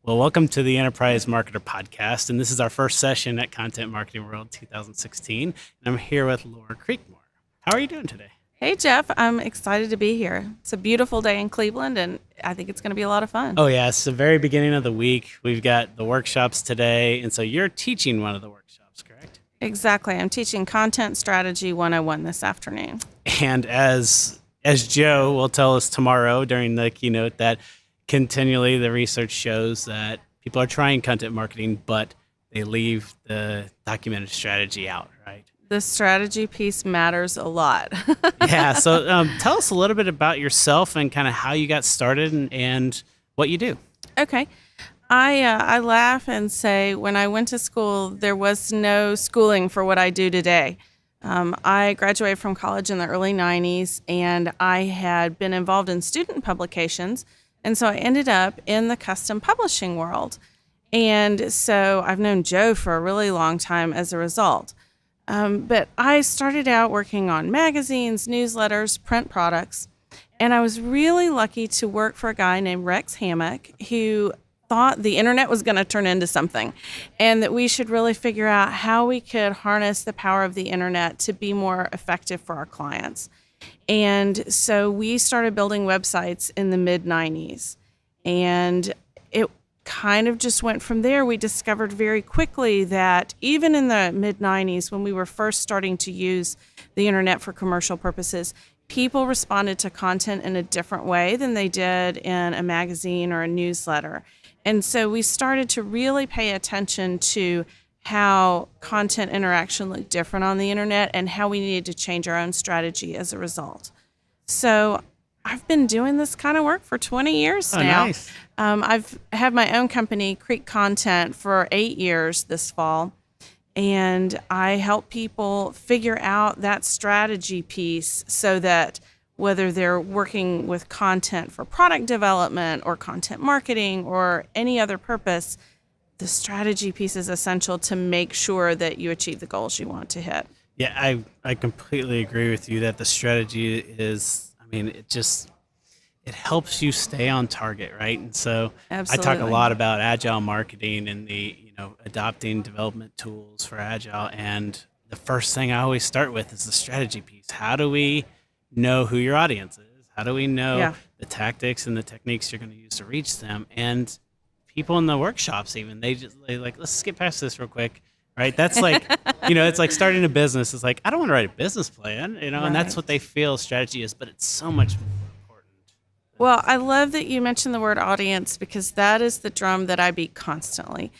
Well, welcome to the Enterprise Marketer Podcast, and this is our first session at Content Marketing World 2016. And I'm here with Laura Creekmore. How are you doing today? Hey, Jeff, I'm excited to be here. It's a beautiful day in Cleveland, and I think it's going to be a lot of fun. Oh, yeah, it's the very beginning of the week. We've got the workshops today, and so you're teaching one of the workshops, correct? Exactly. I'm teaching Content Strategy 101 this afternoon. And as Joe will tell us tomorrow during the keynote, that continually the research shows that people are trying content marketing, but they leave the documented strategy out, right? The strategy piece matters a lot. Yeah. So tell us a little bit about yourself and kind of how you got started and what you do. Okay. I laugh and say when I went to school, there was no schooling for what I do today. I graduated from college in the early 90s, and I had been involved in student publications. And so I ended up in the custom publishing world. And so I've known Joe for a really long time as a result. But I started out working on magazines, newsletters, print products. And I was really lucky to work for a guy named Rex Hammock who thought the internet was going to turn into something and that we should really figure out how we could harness the power of the internet to be more effective for our clients. And so we started building websites in the mid 90s, and it kind of just went from there. We discovered very quickly that even in the mid 90s, when we were first starting to use the internet for commercial purposes, people responded to content in a different way than they did in a magazine or a newsletter. And so we started to really pay attention to how content interaction looked different on the internet and how we needed to change our own strategy as a result. So I've been doing this kind of work for 20 years now. Nice. I've had my own company, Creek Content, for 8 years this fall. And I help people figure out that strategy piece so that whether they're working with content for product development or content marketing or any other purpose, the strategy piece is essential to make sure that you achieve the goals you want to hit. Yeah, I completely agree with you that the strategy is, it helps you stay on target, right? And so Absolutely. I talk a lot about agile marketing and adopting development tools for agile. And the first thing I always start with is the strategy piece. How do we know who your audience is? How do we know the tactics and the techniques you're going to use to reach them? And people in the workshops, even, they like, let's skip past this real quick, right? That's like, it's like starting a business. It's like, I don't want to write a business plan, Right. and that's what they feel strategy is, but it's so much more important. Well, I love that you mentioned the word audience because that is the drum that I beat constantly.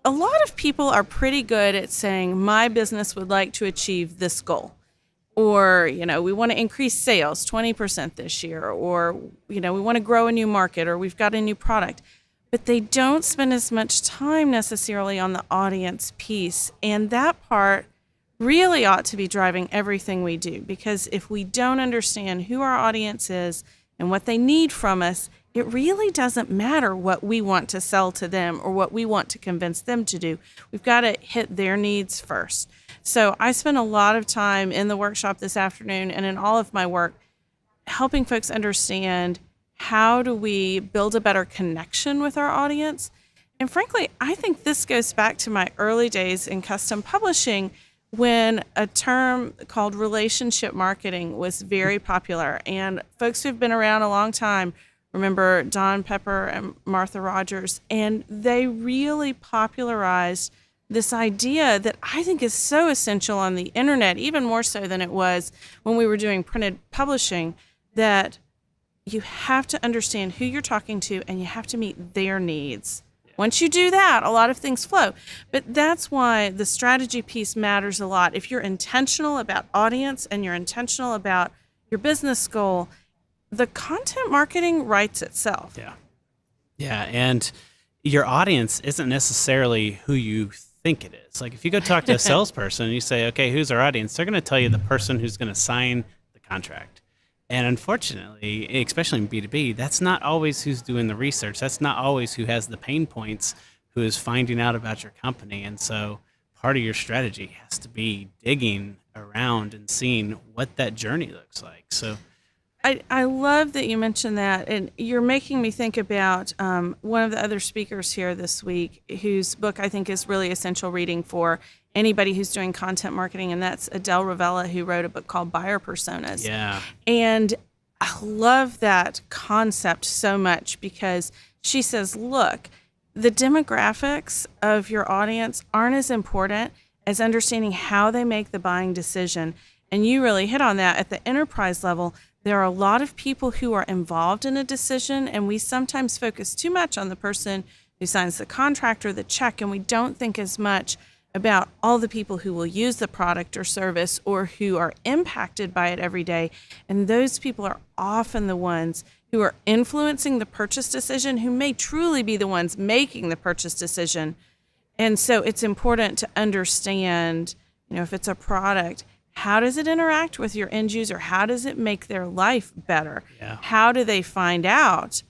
A lot of people are pretty good at saying, my business would like to achieve this goal. Or, we want to increase sales 20% this year. Or, we want to grow a new market, or we've got a new product. But they don't spend as much time necessarily on the audience piece. And that part really ought to be driving everything we do. Because if we don't understand who our audience is and what they need from us, it really doesn't matter what we want to sell to them or what we want to convince them to do. We've got to hit their needs first. So I spent a lot of time in the workshop this afternoon and in all of my work helping folks understand how do we build a better connection with our audience. And frankly, I think this goes back to my early days in custom publishing when a term called relationship marketing was very popular. And folks who've been around a long time remember Don Pepper and Martha Rogers, and they really popularized this idea that I think is so essential on the internet, even more so than it was when we were doing printed publishing, that you have to understand who you're talking to and you have to meet their needs. Once you do that, a lot of things flow. But that's why the strategy piece matters a lot. If you're intentional about audience and you're intentional about your business goal, the content marketing writes itself. Yeah. Yeah. And your audience isn't necessarily who you think it is. Like if you go talk to a salesperson and you say, okay, who's our audience? They're going to tell you the person who's going to sign the contract. And unfortunately, especially in B2B, that's not always who's doing the research. That's not always who has the pain points, who is finding out about your company. And so part of your strategy has to be digging around and seeing what that journey looks like. So I love that you mentioned that, and you're making me think about one of the other speakers here this week, whose book I think is really essential reading for anybody who's doing content marketing, and that's Adele Ravella, who wrote a book called Buyer Personas. Yeah. And I love that concept so much because she says, look, the demographics of your audience aren't as important as understanding how they make the buying decision. And you really hit on that at the enterprise level. There are a lot of people who are involved in a decision, and we sometimes focus too much on the person who signs the contract or the check, and we don't think as much about all the people who will use the product or service or who are impacted by it every day. And those people are often the ones who are influencing the purchase decision, who may truly be the ones making the purchase decision. And so it's important to understand, if it's a product, how does it interact with your end user? How does it make their life better? Yeah. How do they find out,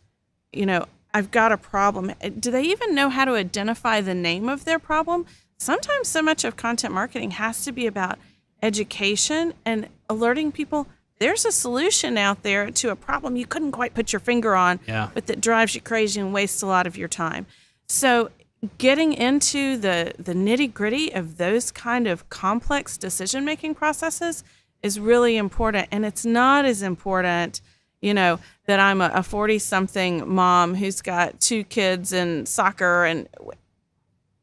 I've got a problem? Do they even know how to identify the name of their problem? Sometimes so much of content marketing has to be about education and alerting people there's a solution out there to a problem you couldn't quite put your finger on, but that drives you crazy and wastes a lot of your time. So getting into the nitty gritty of those kind of complex decision-making processes is really important. And it's not as important, that I'm a 40-something mom who's got 2 kids in soccer, and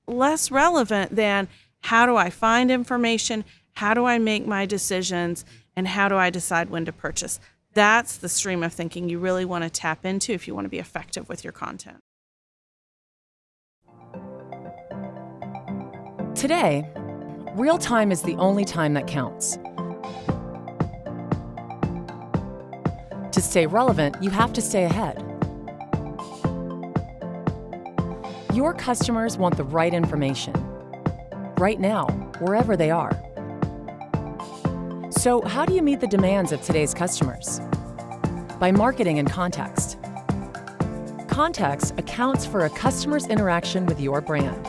less relevant than how do I find information, how do I make my decisions, and how do I decide when to purchase. That's the stream of thinking you really want to tap into if you want to be effective with your content. Today, real time is the only time that counts. To stay relevant, you have to stay ahead. Your customers want the right information, right now, wherever they are. So how do you meet the demands of today's customers? By marketing in context. Context accounts for a customer's interaction with your brand.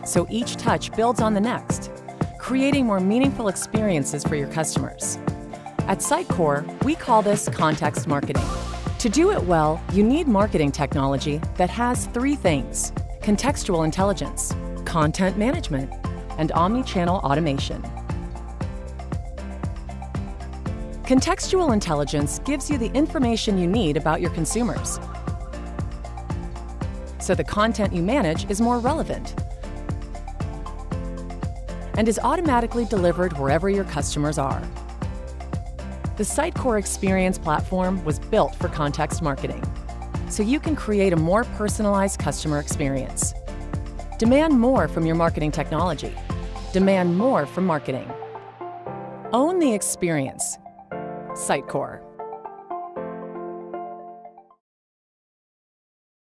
So each touch builds on the next, creating more meaningful experiences for your customers. At Sitecore, we call this context marketing. To do it well, you need marketing technology that has 3 things: contextual intelligence, content management, and omni-channel automation. Contextual intelligence gives you the information you need about your consumers, so the content you manage is more relevant and is automatically delivered wherever your customers are. The Sitecore Experience platform was built for context marketing, so you can create a more personalized customer experience. Demand more from your marketing technology. Demand more from marketing. Own the experience. Sitecore.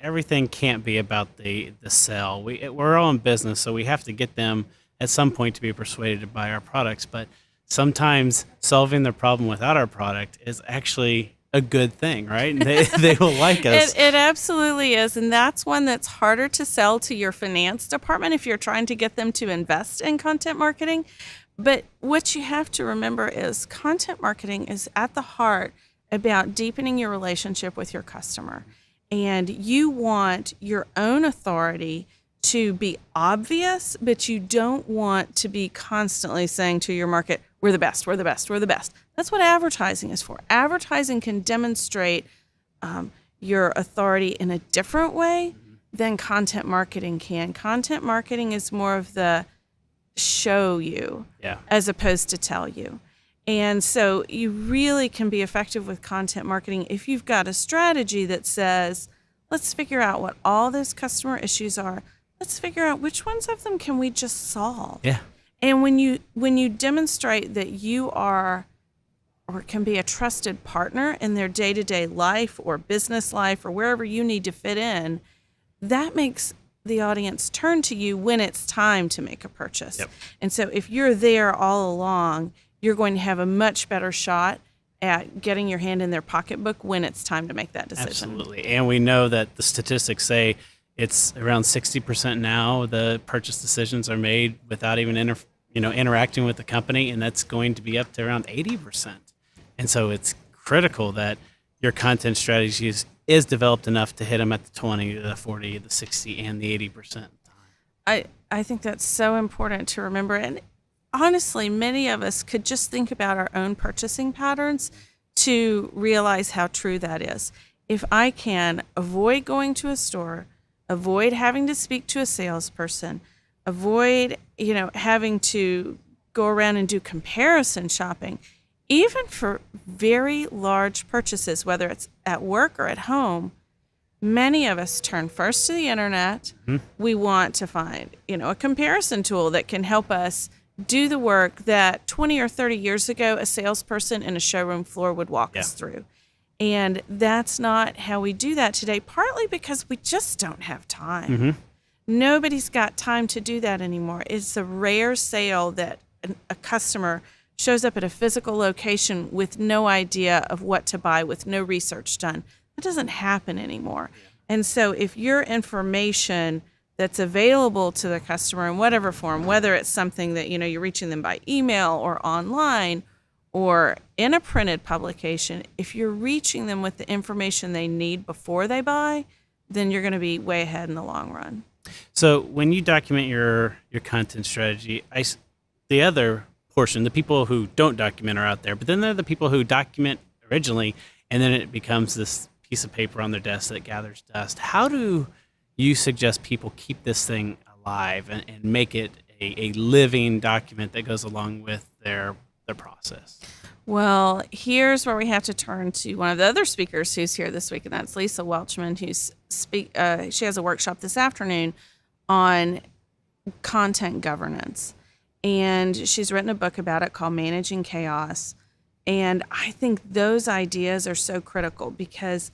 Everything can't be about the sell. We're all in business, so we have to get them at some point to be persuaded to buy our products. But sometimes solving their problem without our product is actually a good thing, right? And they will like us. It absolutely is. And that's one that's harder to sell to your finance department if you're trying to get them to invest in content marketing. But what you have to remember is content marketing is at the heart about deepening your relationship with your customer. And you want your own authority to be obvious, but you don't want to be constantly saying to your market, we're the best, we're the best, we're the best. That's what advertising is for. Advertising can demonstrate your authority in a different way than content marketing can. Content marketing is more of the show you as opposed to tell you. And so you really can be effective with content marketing if you've got a strategy that says, let's figure out what all those customer issues are. Let's figure out which ones of them can we just solve. Yeah. And when you demonstrate that you are or can be a trusted partner in their day-to-day life or business life or wherever you need to fit in, that makes the audience turn to you when it's time to make a purchase. Yep. And so if you're there all along, you're going to have a much better shot at getting your hand in their pocketbook when it's time to make that decision. Absolutely. And we know that the statistics say it's around 60% now the purchase decisions are made without even interacting with the company, and that's going to be up to around 80%. And so it's critical that your content strategy is developed enough to hit them at the 20, the 40, the 60, and the 80%. I think that's so important to remember. And honestly, many of us could just think about our own purchasing patterns to realize how true that is. If I can avoid going to a store, avoid having to speak to a salesperson, avoid, having to go around and do comparison shopping, even for very large purchases, whether it's at work or at home, many of us turn first to the internet. We want to find, a comparison tool that can help us do the work that 20 or 30 years ago, a salesperson in a showroom floor would walk us through. And that's not how we do that today, partly because we just don't have time. Nobody's got time to do that anymore. It's a rare sale that a customer shows up at a physical location with no idea of what to buy, with no research done. That doesn't happen anymore. And so if your information that's available to the customer in whatever form, whether it's something that, you're reaching them by email or online or in a printed publication, if you're reaching them with the information they need before they buy, then you're going to be way ahead in the long run. So when you document your content strategy, the other portion, the people who don't document are out there, but then there are the people who document originally, and then it becomes this piece of paper on their desk that gathers dust. How do you suggest people keep this thing alive and make it a living document that goes along with their process? Well, here's where we have to turn to one of the other speakers who's here this week, and that's Lisa Welchman, she has a workshop this afternoon on content governance. And she's written a book about it called Managing Chaos. And I think those ideas are so critical because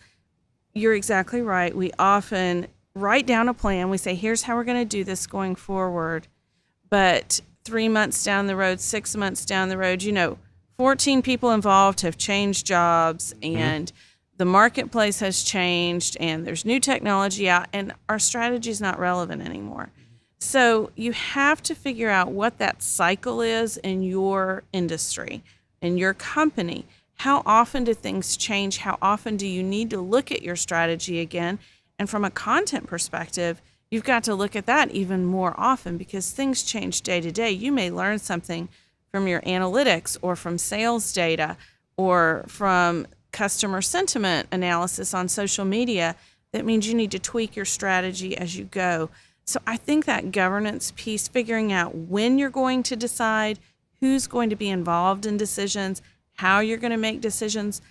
you're exactly right. We often write down a plan. We say, here's how we're going to do this going forward. But 3 months down the road, 6 months down the road, 14 people involved have changed jobs and the marketplace has changed and there's new technology out and our strategy is not relevant anymore. So you have to figure out what that cycle is in your industry, in your company. How often do things change? How often do you need to look at your strategy again? And from a content perspective, you've got to look at that even more often because things change day to day. You may learn something from your analytics or from sales data or from customer sentiment analysis on social media. That means you need to tweak your strategy as you go. So I think that governance piece, figuring out when you're going to decide, who's going to be involved in decisions, how you're going to make decisions,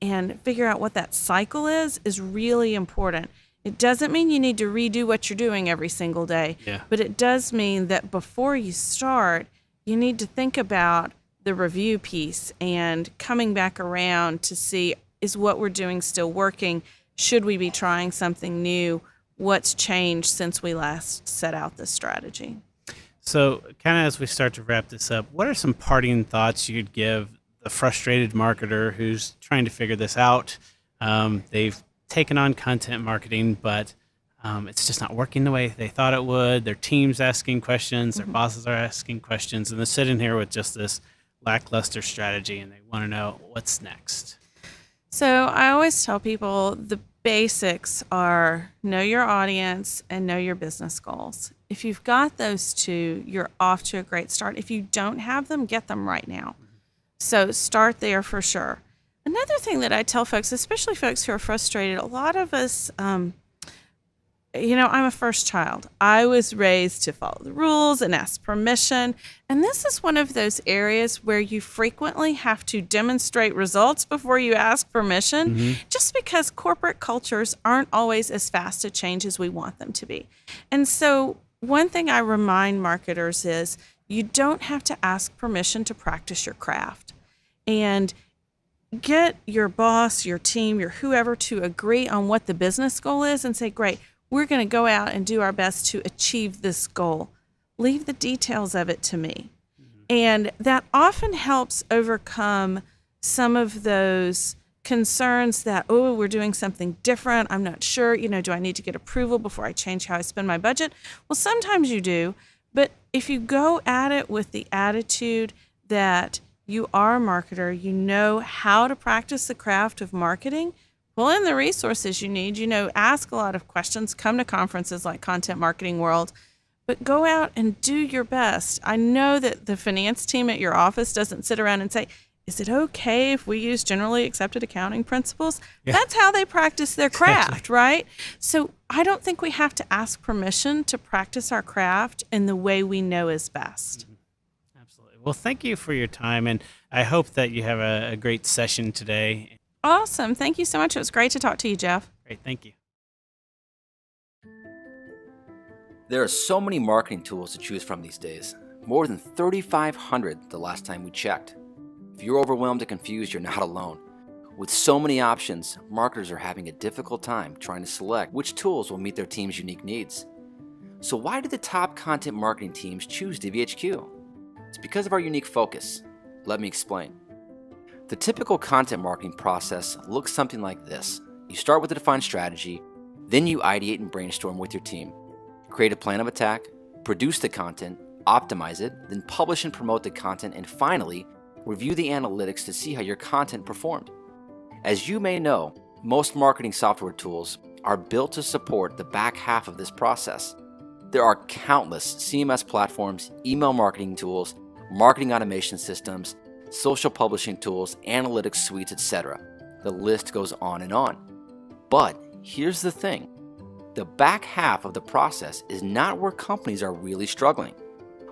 and figure out what that cycle is really important. It doesn't mean you need to redo what you're doing every single day, but it does mean that before you start, you need to think about the review piece and coming back around to see, is what we're doing still working? Should we be trying something new? What's changed since we last set out this strategy? So kind of as we start to wrap this up, what are some parting thoughts you'd give the frustrated marketer who's trying to figure this out? They've taken on content marketing, but it's just not working the way they thought it would. Their team's asking questions, their bosses are asking questions, and they're sitting here with just this lackluster strategy, and they want to know what's next. So I always tell people the basics are know your audience and know your business goals. If you've got those two, you're off to a great start. If you don't have them, get them right now. So start there for sure. Another thing that I tell folks, especially folks who are frustrated, a lot of us, I'm a first child. I was raised to follow the rules and ask permission. And this is one of those areas where you frequently have to demonstrate results before you ask permission, just because corporate cultures aren't always as fast to change as we want them to be. And so one thing I remind marketers is you don't have to ask permission to practice your craft. And get your boss, your team, your whoever to agree on what the business goal is and say, great, we're going to go out and do our best to achieve this goal. Leave the details of it to me. And that often helps overcome some of those concerns that, we're doing something different. I'm not sure, do I need to get approval before I change how I spend my budget? Well, sometimes you do. But if you go at it with the attitude that you are a marketer, you know how to practice the craft of marketing, pull in the resources you need, ask a lot of questions, come to conferences like Content Marketing World, but go out and do your best. I know that the finance team at your office doesn't sit around and say, is it okay if we use generally accepted accounting principles? Yeah. That's how they practice their craft, Exactly. right? So I don't think we have to ask permission to practice our craft in the way we know is best. Absolutely. Well, thank you for your time, and I hope that you have a great session today. Awesome. Thank you so much. It was great to talk to you, Jeff. Great. Thank you. There are so many marketing tools to choose from these days. More than 3,500 the last time we checked. If you're overwhelmed and confused, you're not alone. With so many options, marketers are having a difficult time trying to select which tools will meet their team's unique needs. So why do the top content marketing teams choose DVHQ? It's because of our unique focus. Let me explain. The typical content marketing process looks something like this. You start with a defined strategy, then you ideate and brainstorm with your team. Create a plan of attack, produce the content, optimize it, then publish and promote the content, and finally, review the analytics to see how your content performed. As you may know, most marketing software tools are built to support the back half of this process. There are countless CMS platforms, email marketing tools, marketing automation systems, social publishing tools, analytics suites, etc. The list goes on and on. But here's the thing. The back half of the process is not where companies are really struggling.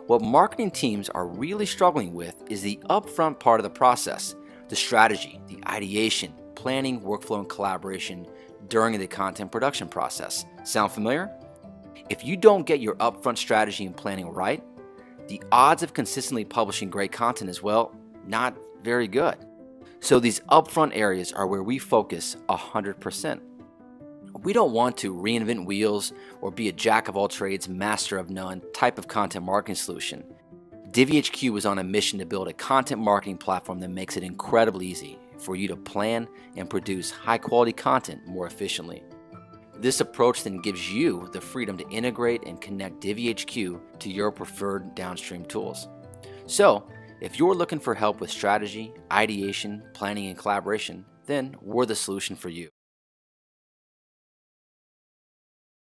What marketing teams are really struggling with is the upfront part of the process, the strategy, the ideation, planning, workflow, and collaboration during the content production process. Sound familiar? If you don't get your upfront strategy and planning right, the odds of consistently publishing great content is, well, not very good. So these upfront areas are where we focus 100%. We don't want to reinvent wheels or be a jack of all trades, master of none type of content marketing solution. DVHQ is on a mission to build a content marketing platform that makes it incredibly easy for you to plan and produce high quality content more efficiently. This approach then gives you the freedom to integrate and connect DVHQ to your preferred downstream tools. So, if you're looking for help with strategy, ideation, planning, and collaboration, then we're the solution for you.